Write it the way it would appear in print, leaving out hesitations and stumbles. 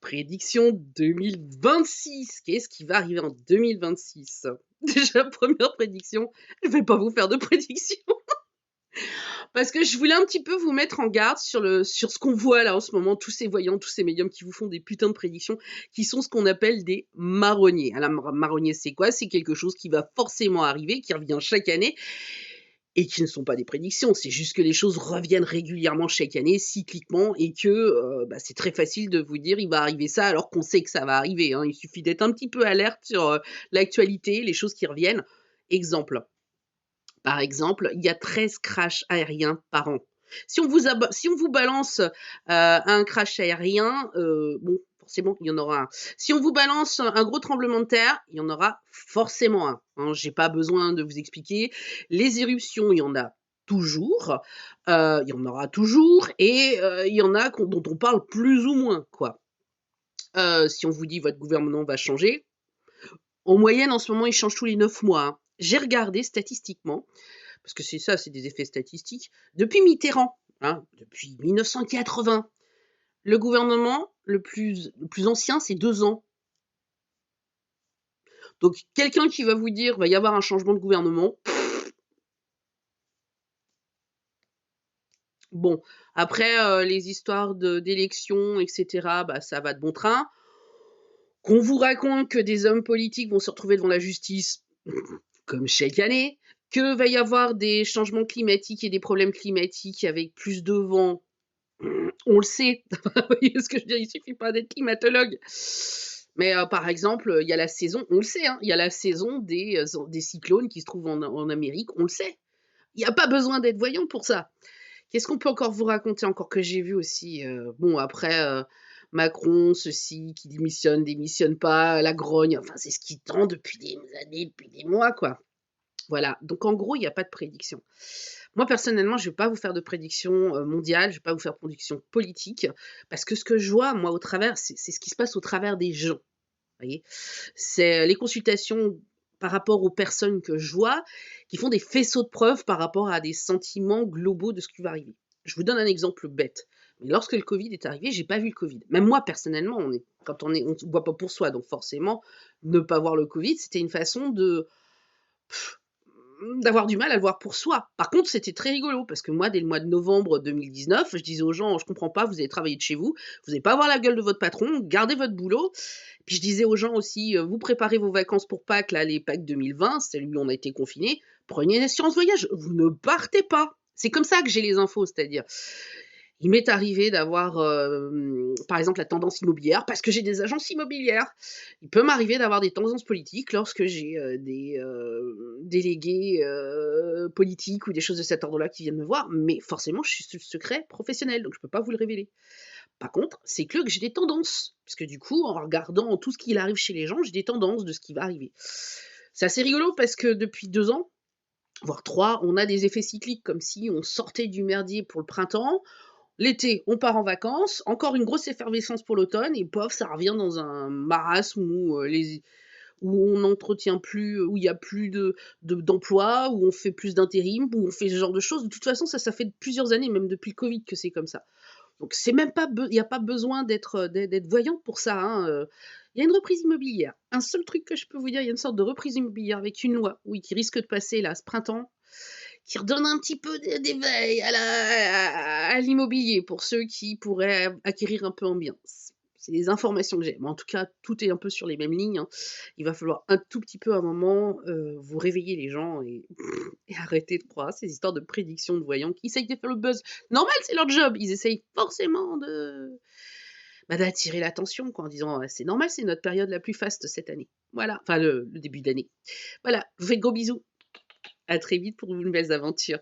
Prédiction 2026. Qu'est-ce qui va arriver en 2026? Déjà, première prédiction, je vais pas vous faire de prédiction parce que je voulais un petit peu vous mettre en garde sur ce qu'on voit là en ce moment, tous ces voyants, tous ces médiums qui vous font des putains de prédictions, qui sont ce qu'on appelle des marronniers. Alors, marronnier, c'est quoi? C'est quelque chose qui va forcément arriver, qui revient chaque année et qui ne sont pas des prédictions. C'est juste que les choses reviennent régulièrement chaque année, cycliquement, et que c'est très facile de vous dire il va arriver ça alors qu'on sait que ça va arriver, hein. Il suffit d'être un petit peu alerte sur l'actualité, les choses qui reviennent. Exemple. Par exemple, il y a 13 crashs aériens par an. Si on vous balance un crash aérien, bon, forcément, il y en aura un. Si on vous balance un gros tremblement de terre, il y en aura forcément un. Hein, j'ai pas besoin de vous expliquer. Les éruptions, il y en a toujours. Il y en aura toujours. Et il y en a dont on parle plus ou moins, quoi. Si on vous dit votre gouvernement va changer, en moyenne, en ce moment, il change tous les 9 mois. Hein. J'ai regardé statistiquement, parce que c'est ça, c'est des effets statistiques, depuis Mitterrand, hein, depuis 1980, le gouvernement le plus ancien, c'est 2 ans. Donc, quelqu'un qui va vous dire, va y avoir un changement de gouvernement, bon, après, les histoires d'élections, etc., ça va de bon train. Qu'on vous raconte que des hommes politiques vont se retrouver devant la justice, comme chaque année, que va y avoir des changements climatiques et des problèmes climatiques avec plus de vent, on le sait. Vous voyez ce que je veux dire? Il suffit pas d'être climatologue. Mais par exemple, il y a la saison, on le sait, hein, il y a la saison des cyclones qui se trouvent en Amérique, on le sait. Il n'y a pas besoin d'être voyant pour ça. Qu'est-ce qu'on peut encore vous raconter encore que j'ai vu aussi? Bon, après, Macron, ceci, qui démissionne pas, la grogne, enfin, c'est ce qui tend depuis des années, depuis des mois, quoi. Voilà. Donc, en gros, il n'y a pas de prédiction. Moi, personnellement, je vais pas vous faire de prédiction mondiale, je vais pas vous faire de prédiction politique, parce que ce que je vois, moi, au travers, c'est ce qui se passe au travers des gens. Vous voyez? C'est les consultations par rapport aux personnes que je vois, qui font des faisceaux de preuves par rapport à des sentiments globaux de ce qui va arriver. Je vous donne un exemple bête. Mais lorsque le Covid est arrivé, j'ai pas vu le Covid. Même moi, personnellement, quand on ne voit pas pour soi, donc forcément, ne pas voir le Covid, c'était une façon d'avoir du mal à le voir pour soi. Par contre, c'était très rigolo parce que moi, dès le mois de novembre 2019, je disais aux gens, je comprends pas, vous allez travailler de chez vous, vous n'allez pas voir la gueule de votre patron, gardez votre boulot. Puis je disais aux gens aussi, vous préparez vos vacances pour Pâques, là, les Pâques 2020, c'est lui où on a été confinés, prenez une assurance voyage, vous ne partez pas. C'est comme ça que j'ai les infos, c'est-à-dire, il m'est arrivé d'avoir, par exemple, la tendance immobilière, parce que j'ai des agences immobilières. Il peut m'arriver d'avoir des tendances politiques lorsque j'ai des délégués politiques ou des choses de cet ordre-là qui viennent me voir, mais forcément, je suis sous le secret professionnel, donc je ne peux pas vous le révéler. Par contre, c'est que j'ai des tendances, parce que du coup, en regardant tout ce qui arrive chez les gens, j'ai des tendances de ce qui va arriver. C'est assez rigolo parce que depuis 2 ans, voire 3, on a des effets cycliques, comme si on sortait du merdier pour le printemps, l'été, on part en vacances, encore une grosse effervescence pour l'automne, et pof, ça revient dans un marasme où on n'entretient plus, où il y a plus d'emploi, où on fait plus d'intérim, où on fait ce genre de choses. De toute façon, ça fait plusieurs années, même depuis le Covid, que c'est comme ça. Donc c'est même pas, il n'y a pas besoin d'être voyant pour ça. Hein. Il y a une reprise immobilière. Un seul truc que je peux vous dire, il y a une sorte de reprise immobilière avec une loi, oui, qui risque de passer là ce printemps, qui redonne un petit peu d'éveil à l'immobilier pour ceux qui pourraient acquérir un peu en bien. C'est les informations que j'ai. Mais en tout cas, tout est un peu sur les mêmes lignes. Hein. Il va falloir un tout petit peu à un moment vous réveiller les gens et arrêter de croire ces histoires de prédictions de voyants qui essayent de faire le buzz. Normal, c'est leur job. Ils essayent forcément d'attirer l'attention quoi, en disant c'est normal, c'est notre période la plus faste cette année. Voilà, enfin le début d'année. Voilà, je vous fais de gros bisous. À très vite pour de nouvelles aventures.